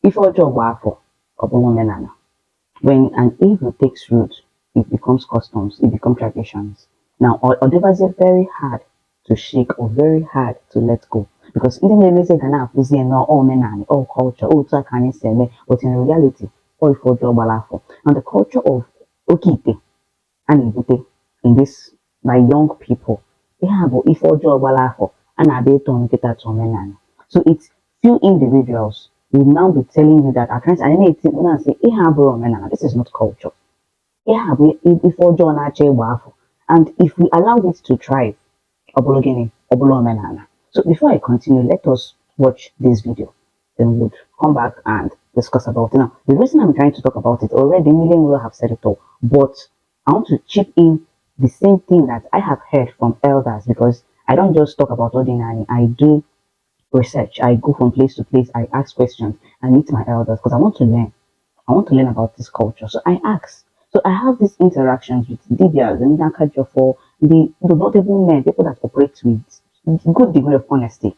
If your job were for when an evil takes root, it becomes customs, it becomes traditions. Now, or very hard to shake or very hard to let go. Because in the say can have all men and all culture, all can you say, but in reality, all for job for. And the culture of Okeite and ebute in this my young people, they have if all job for and are they to get that to men. So it's few individuals will now be telling you that at times I need to say, this is not culture. Before John and if we allow it to thrive, so before I continue, let us watch this video. Then we'll come back and discuss about it. Now, the reason I'm trying to talk about it already, million will have said it all, but I want to chip in the same thing that I have heard from elders because I don't just talk about odinaani, I do research. I go from place to place, I ask questions, I meet my elders because I want to learn. I want to learn about this culture. So I ask. So I have these interactions with Dibias and Nakajo for the notable men, people that operate with good degree of honesty.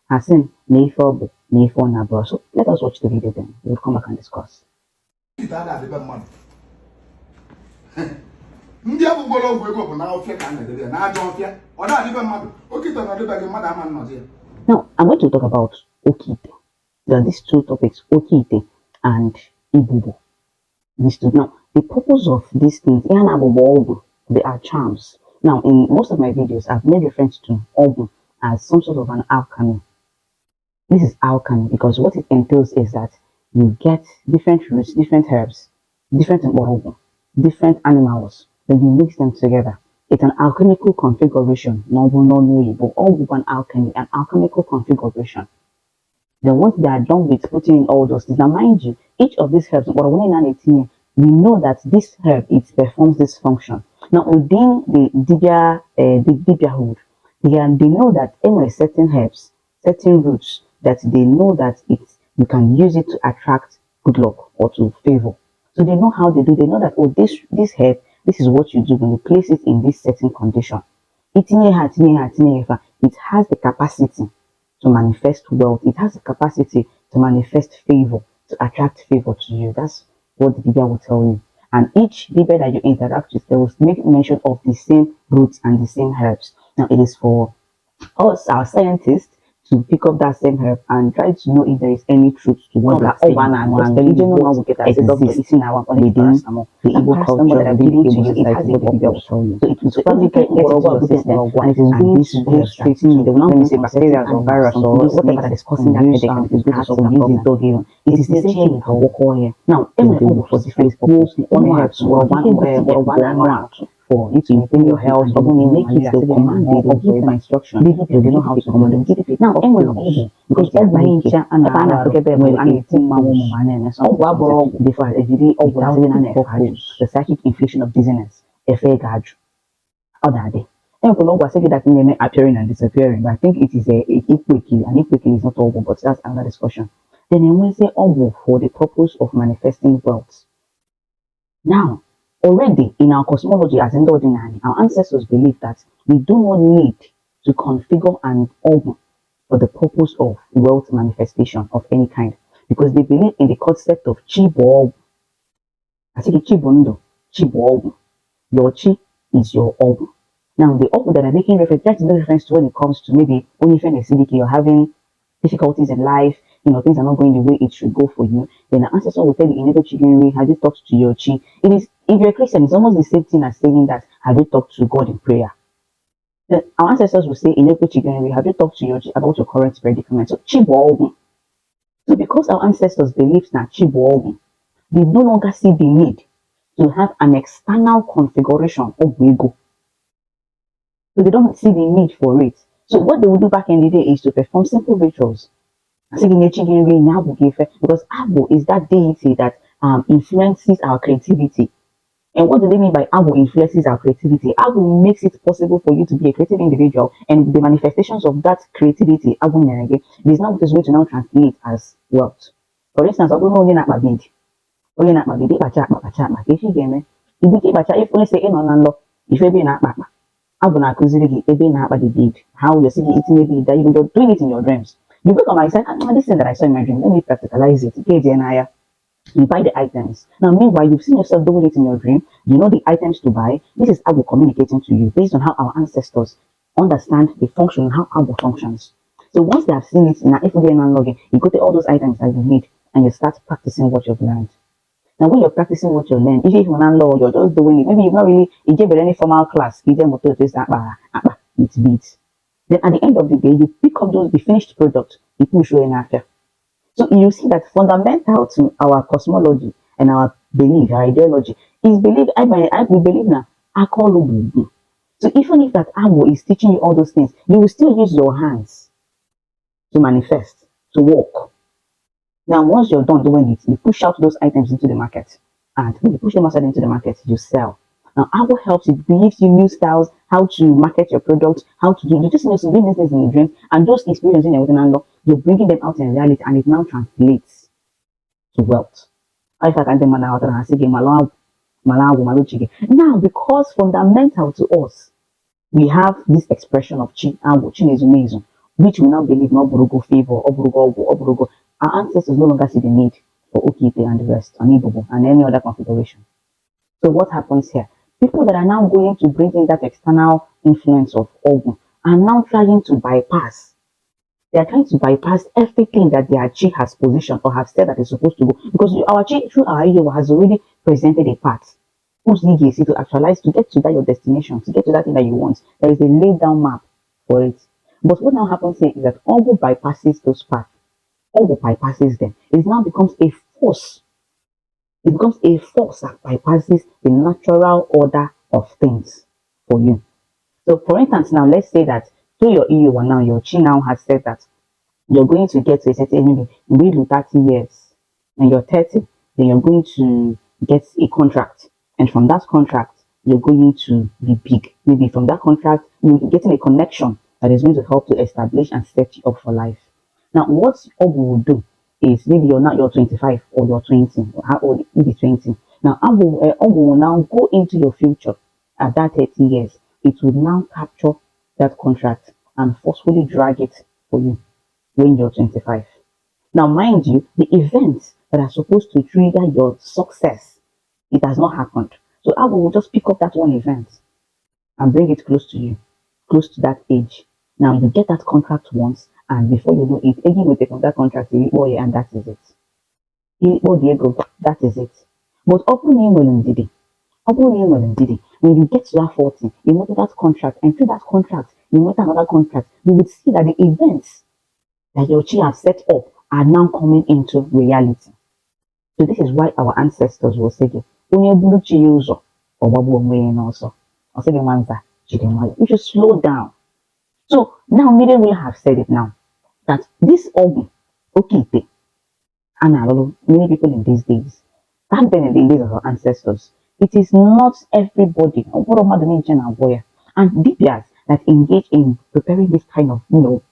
As in Mayfor Nabro. So let us watch the video then. We'll come back and discuss. Now, I'm going to talk about Okeite. There are these two topics, Okeite and Ibubu. These two. Now, the purpose of these things, they are charms. Now, in most of my videos, I've made reference to Ogwu as some sort of an alchemy. This is alchemy because what it entails is that you get different roots, different herbs, different animals, then you mix them together. It's an alchemical configuration. Ogwu and alchemy, an alchemical configuration. Then once they are done with putting in all those things, now mind you, each of these herbs, we know that this herb it performs this function. Now within the Dibiahood, they know that anyway certain herbs, certain roots that they know that you can use it to attract good luck or to favor. So they know how they do. They know that this herb, this is what you do when you place it in this certain condition. It has the capacity to manifest wealth. It has the capacity to manifest favor, to attract favor to you. That's what the Dibia will tell you. And each Dibia that you interact with, they will make mention of the same roots and the same herbs. Now, it is for us, our scientists, to pick up that same herb and try to know if there is any truth to what we're saying. Within the Igbo culture, it has a purpose. So it will probably get into your system and it is going to go straight to the one say bacteria or virus or whatever that is causing that headache and it is going to solve it dog even. It is the same thing here. Now, for different purposes, one herbs or one animal for you to maintain your health, or when you make it the command, they will give you instruction. They know how to command it. Now, because every and the psychic inflation of dizziness, other day. That appearing and disappearing, but I think it is an equal is not over, but that's another discussion. Then when we say for the purpose of manifesting wealth. Now, already in our cosmology as odinaani, our ancestors believed that we do not need to configure an Ogwu for the purpose of wealth manifestation of any kind, because they believe in the concept of Chibo. I say Chibondo, Chibo. Your Chi is your Ogwu. Now, the Ogwu that I'm making reference to when it comes to maybe only acidity, you're having difficulties in life, things are not going the way it should go for you, then the ancestor will tell you, in Chigenri, have you talked to your Chi? It is, if you're a Christian, it's almost the same thing as saying that, have you talked to God in prayer? Then our ancestors will say, in Chigenri, have you talked to your Chi about your current predicament? So, Chibo. So, because our ancestors believed that Chibo, they no longer see the need to have an external configuration of ego. So, they don't see the need for it. So, what they will do back in the day is to perform simple rituals. Because Abo is that deity that influences our creativity. And what do they mean by Abo influences our creativity? Abo makes it possible for you to be a creative individual, and the manifestations of that creativity, Abo Nerege, is now what is going to now translate as wealth. For instance, Abo no na mabid. Only na mabid, bacha, if you game, if only say no no, if you be na baba. Abo na kuziri ebe na baba the bid. How you're seeing eating maybe that you're doing it in your dreams. You wake up and you say, this thing that I saw in my dream, let me practicalize it. You buy the items. Now, meanwhile, you've seen yourself doing it in your dream. You know the items to buy. This is Agbo communicating to you based on how our ancestors understand the function, how Agbo functions. So once they have seen it, now if you get an login, you go to all those items that you need and you start practicing what you've learned. Now, when you're practicing what you learn, if you're an law, you're just doing it. Maybe you've not really, you gave it any formal class. You didn't to this, it's beats. Then at the end of the day, you pick up the finished product, you push you in after. So you see that fundamental to our cosmology and our belief, our ideology, is belief. We believe now. So even if that Agbo is teaching you all those things, you will still use your hands to manifest, to walk. Now, once you're done doing it, you push out those items into the market. And when you push them outside into the market, you sell. Now, Agbo helps you, gives you new styles, how to market your product, how to do, you just need to do business in your dreams, and those experiences in your law, you're bringing them out in reality, and it now translates to wealth. Now, because fundamental to us, we have this expression of chi and chinezumezu, which we now believe not burugo favor or burugo. Our ancestors no longer see the need for Okeite and the rest, and Ibubu, and any other configuration. So what happens here? People that are now going to bring in that external influence of Ogwu are now trying to bypass. They are trying to bypass everything that their chi has positioned or have said that is supposed to go. Because our chi, through our Iyo, has already presented a path. Whose need is to actualize, to get to that your destination, to get to that thing that you want. There is a laid down map for it. But what now happens here is that Ogwu bypasses those paths. Ogwu bypasses them. It now becomes a force. It becomes a force that bypasses the natural order of things for you. So, for instance, now let's say that through your EU now, your chi now has said that you're going to get to a certain maybe within 30 years, and you're 30, then you're going to get a contract, and from that contract, you're going to be big. Maybe from that contract, you're getting a connection that is going to help to establish and set you up for life. Now, what Ogwu will do is maybe you're 25 or you're 20, or how old you be 20. Now, Ogwu will now go into your future at that 30 years. It will now capture that contract and forcefully drag it for you when you're 25. Now, mind you, the events that are supposed to trigger your success, it has not happened. So Ogwu will just pick up that one event and bring it close to you, close to that age. Now, you get that contract once, and before you know it, Egi will take on that contract, and that is it. That is it. But when you get to that 40, you know that contract, and through that contract, you know another contract, you would see that the events that your chi have set up are now coming into reality. So this is why our ancestors will say, you should slow down. So now many will have said it now that this Ogwu, Okeite, and many people in these days, back then in the days of our ancestors, it is not everybody, and Dibias that engage in preparing this kind of,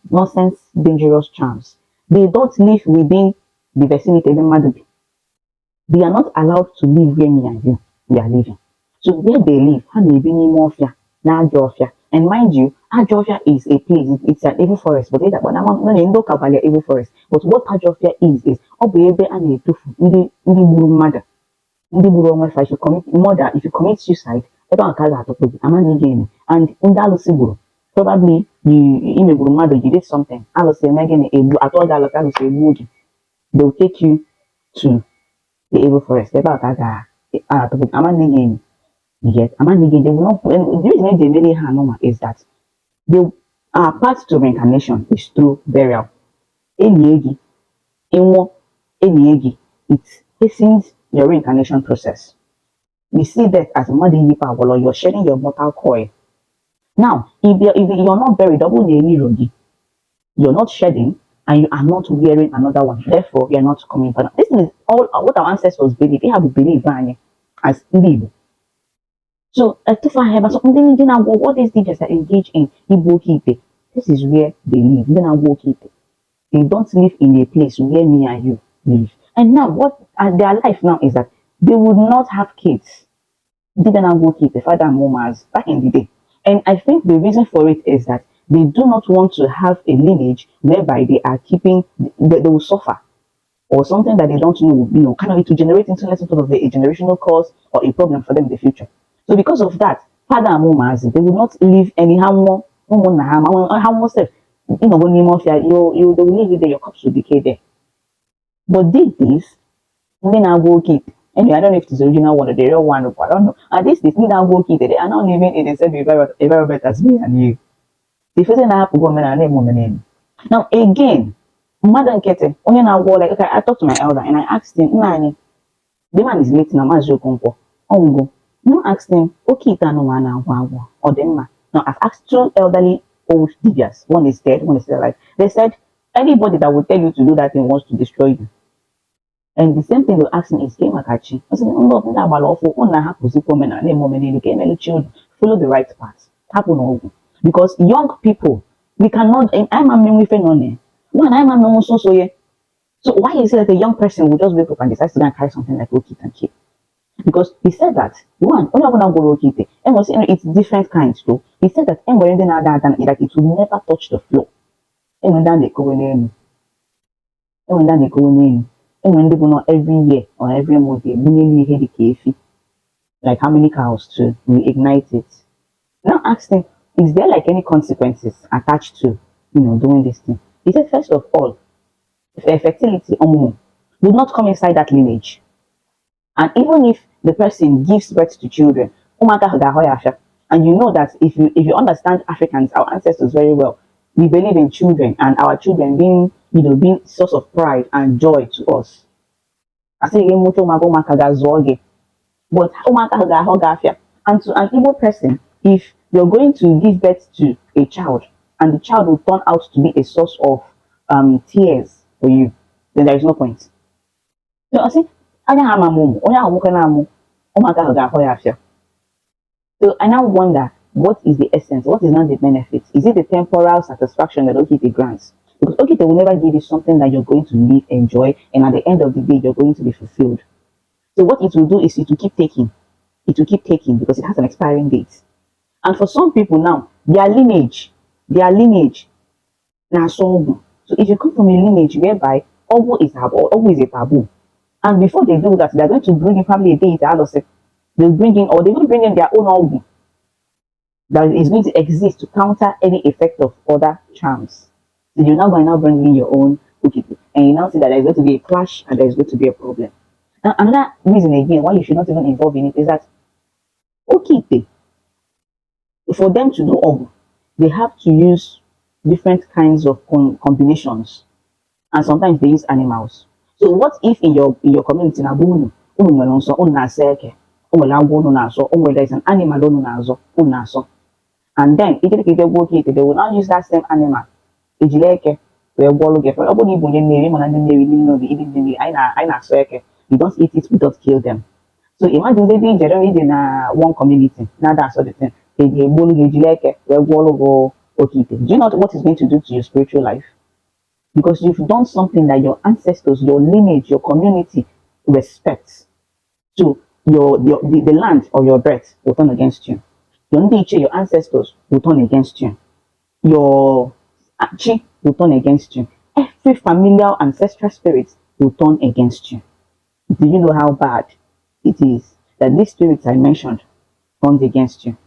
nonsense, dangerous charms. They don't live within the vicinity of the. They are not allowed to live where me and you we are living. So where they live, and mind you, Ajofia is a place, it's an evil forest, but evil forest. But what Ajofia is Obebe and a tofu, ndị gburu mmadụ, ndị gburu onwe fa, if you commit murder, if you commit suicide, ebe ahụ ka a ga-atọpụ gị, ama na ị ga-eme. And ndị alụsị gburu, probably you megburu mmadụ, you did something, alụsị eme gịnị, atọ gị alụsị alụsị egbuo gị, they will take you to the evil forest, ebe ahụ ka a ga-atọpụ gị, ama na ị ga-eme. You get, they will not, and the reason they really have normal is that our path to reincarnation is through burial. It hastens your reincarnation process. We see that as a mother, you're shedding your mortal coil. Now, if you're not buried, you're not shedding, and you are not wearing another one. Therefore, you're not coming back. This is all what our ancestors believe. They have a belief as live. So, what is teachers that engage in Igbo? This is where they live. They don't live in a place where me and you live. And now, their life now is that they would not have kids. Father and mothers back in the day. And I think the reason for it is that They do not want to have a lineage whereby they are keeping, they will suffer, or something that they don't know, kind of to generate into some sort of a generational cause or a problem for them in the future. So because of that, father and mom, they will not live any harm more, harm more self. When they will leave you there, your cups will decay there. But these days, ndị na-agba oke ite, anyway, I don't know if it's the original one or the real one, but I don't know. And this is ndị na-agba oke ite, they are not living in the same environment as me and you. The first thing na-ahapụ gọọmenti na na-eme omenelu. Now again, mmadụ nkịtị, onye na-agwọ, like, okay, I talked to my elder and I asked him, nna anyị, the man is late na Maazị Okonkwo, ọnwụgo. No, asked him, oke ite anụmanụ na-agwọ agwọ, ọ dị mma? Now I've asked two elderly old diggers, one is dead, one is still alive. They said, anybody that will tell you to do that thing wants to destroy you. And the same thing they asked me is Makachi. I said, children, follow the right path. Happen all. Because young people, we cannot, I'm a memory phenomenon. One, I'm a memory so yeah. So why is it that a young person will just wake up and decide to go and carry something like Okite and keep? Because he said that one, it's different kinds too. He said that like it will never touch the floor. And then they go in. And then they go in. And when they go not every year or every month, they nearly hit the KFI. Like how many cows to reignite it. Now ask them, is there like any consequences attached to doing this thing? He said, first of all, fertility would not come inside that lineage. And even if the person gives birth to children, and you know that if you understand Africans, our ancestors very well, we believe in children and our children being source of pride and joy to us. I say but and to an Igbo person, if you're going to give birth to a child and the child will turn out to be a source of tears for you, then there is no point. So I say, so I now wonder, what is the essence? What is not the benefit? Is it the temporal satisfaction that Okite grants? Because Okite will never give you something that you're going to live, enjoy, and at the end of the day, you're going to be fulfilled. So what it will do is it will keep taking. It will keep taking because it has an expiring date. And for some people now, their lineage, now so if you come from a lineage whereby Ogwu is a taboo, and before they do that, they're going to bring in probably a deity out of it. They'll bring in, or they will bring in their own Ogwu that is going to exist to counter any effect of other charms. So you're now going to bring in your own Okite, and you now see that there's going to be a clash and there's going to be a problem. Now, another reason again why you should not even involve in it is that Okite, for them to do Ogwu, they have to use different kinds of combinations, and sometimes they use animals. So what if in your community there's an animal and then they will not use that same animal. You don't eat it, we don't kill them. So imagine they being generated in one community. Now that's what the thing. Do you know what it's going to do to your spiritual life? Because you've done something that your ancestors, your lineage, your community respects. So the land or your birth will turn against you. Your ancestors will turn against you. Your chi will turn against you. Every familial ancestral spirit will turn against you. Do you know how bad it is that these spirits I mentioned turns against you?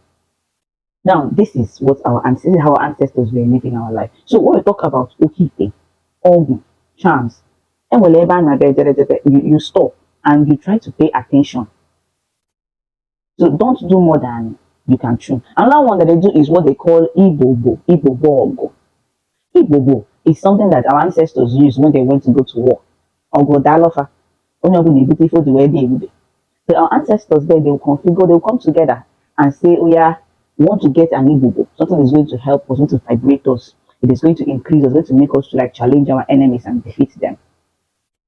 Now, this is what our ancestors were living our life. So when we talk about Okite, Ogwu, charms, and you stop and you try to pay attention. So don't do more than you can chew. Another one that they do is what they call Ibobo. Ibobo is something that our ancestors used when they went to go to war. So our ancestors there, they will come together and say, oh yeah, we want to get an Ibobo. Something is going to help us, going to vibrate us. It is going to increase us, going to make us to like challenge our enemies and defeat them.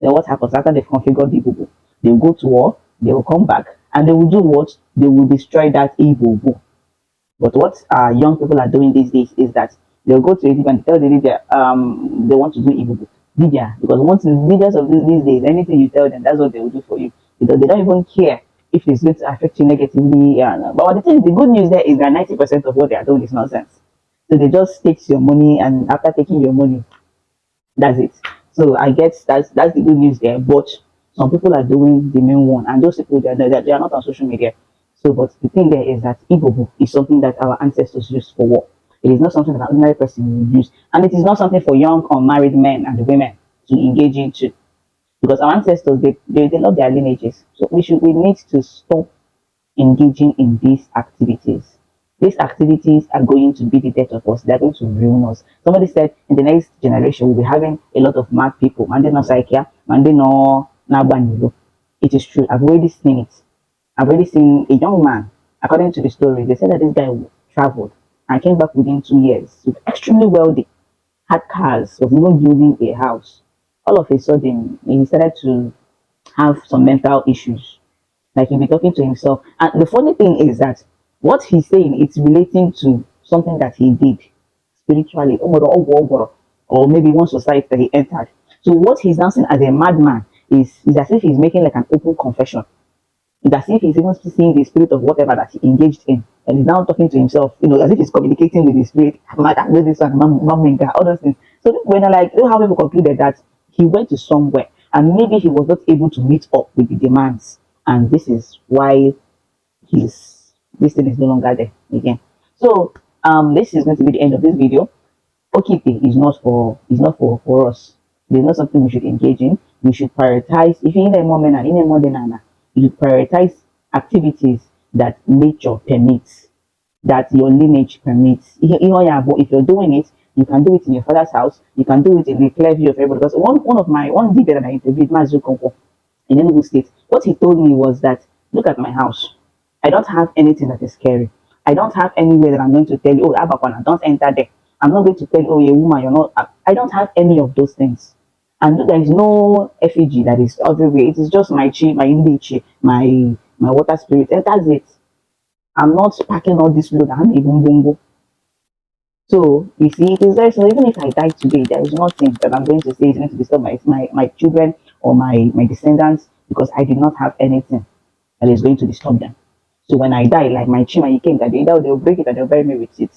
Then what happens after they've configured the Ibobo? They will go to war, they will come back, and they will do what? They will destroy that Ibobo. But what young people are doing these days is that they'll go to it and tell the leader they want to do Ibobo. Because once the leaders of these days, anything you tell them, that's what they will do for you. Because they don't even care if it's going to affect you negatively. But the thing is, the good news there is that 90% of what they are doing is nonsense. So they just takes your money, and after taking your money, that's it. So I guess that's the good news there. But some people are doing the main one, and those people they are not on social media. So, but the thing there is that Igbo is something that our ancestors used for war. It is not something that an ordinary person will use, and it is not something for young unmarried men and women to engage into, because our ancestors they love their lineages. So we need to stop engaging in these activities. These activities are going to be the death of us. They're going to ruin us. Somebody said in the next generation we'll be having a lot of mad people. Mande no psychia, mande no nabanilo. It is true. I've already seen it. I've already seen a young man. According to the story, they said that this guy traveled and came back within 2 years. So extremely wealthy, had cars, was even building a house. All of a sudden, he started to have some mental issues, like he'll be talking to himself. And the funny thing is that what he's saying it's relating to something that he did spiritually, or maybe one society that he entered. So what he's now saying as a madman is as if he's making like an open confession. It's as if he's even seeing the spirit of whatever that he engaged in. And he's now talking to himself, as if he's communicating with the spirit, this one, all those things. So when I how people concluded that he went to somewhere and maybe he was not able to meet up with the demands, and this is why this thing is no longer there again. So this is going to be the end of this video. Okipe is not for us. It's not something we should engage in. We should prioritize. If you're in a moment and in a modern, you prioritize activities that nature permits, that your lineage permits. If you're doing it, you can do it in your father's house. You can do it in the clear view of everybody. Because one leader that I interviewed, Mazu Konko, in Enugu State, what he told me was that, look at my house. I don't have anything that is scary. I don't have anywhere that I'm going to tell you, oh, Abakwana, don't enter there. I'm not going to tell you, oh, you're a woman, you're not. I don't have any of those things. And there is no effigy that is everywhere. It is just my chi, my indichi, my water spirit, and that's it. I'm not packing all this load. I'm even bongo. So you see, it is there. So even if I die today, there is nothing that I'm going to say is going to disturb my children or my descendants, because I did not have anything that is going to disturb them. So when I die, like my chima, he came that they'll break it and they'll bury me with it.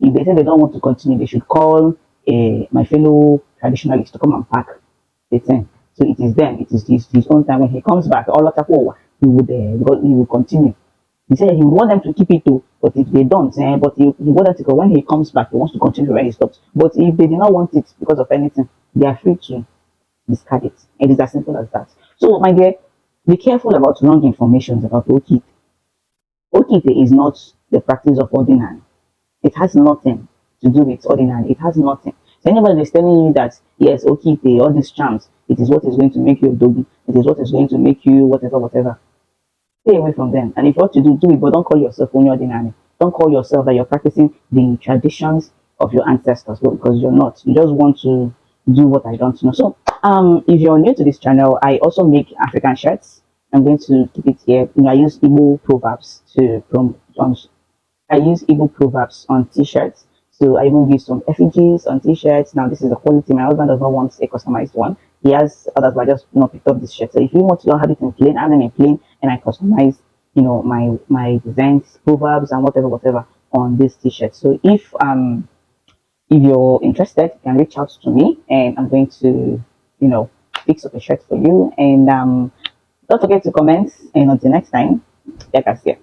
If they say they don't want to continue, they should call my fellow traditionalists to come and pack the thing. So it is them. It is his own time. When he comes back, all of he will continue. He said he would want them to keep it too, but if they don't, but he want them to go. When he comes back, he wants to continue where he stops. But if they do not want it because of anything, they are free to discard it. It is as simple as that. So, my dear, be careful about wrong information about Okite. Okite is not the practice of ordinary. It has nothing to do with ordinary. It has nothing. So anybody is telling you that, yes, Okite, all these charms, it is what is going to make you a dogi. It is what is going to make you whatever. Stay away from them. And if you want to do it, but don't call yourself ordinary. Don't call yourself that you're practicing the traditions of your ancestors, because you're not. You just want to do what I don't know. So, if you're new to this channel, I also make African shirts. I'm going to keep it here. I use Igbo proverbs I use Igbo proverbs on t-shirts. So I even use some effigies on t-shirts. Now this is the quality. My husband does not want a customized one. He has others, but I just not picked up this shirt. So if you want to have it in plain, I have them in plain, and I customize, my designs, proverbs, and whatever on this t-shirt. So if you're interested, you can reach out to me, and I'm going to, fix up a shirt for you. And don't forget to comment. And until next time, like I said.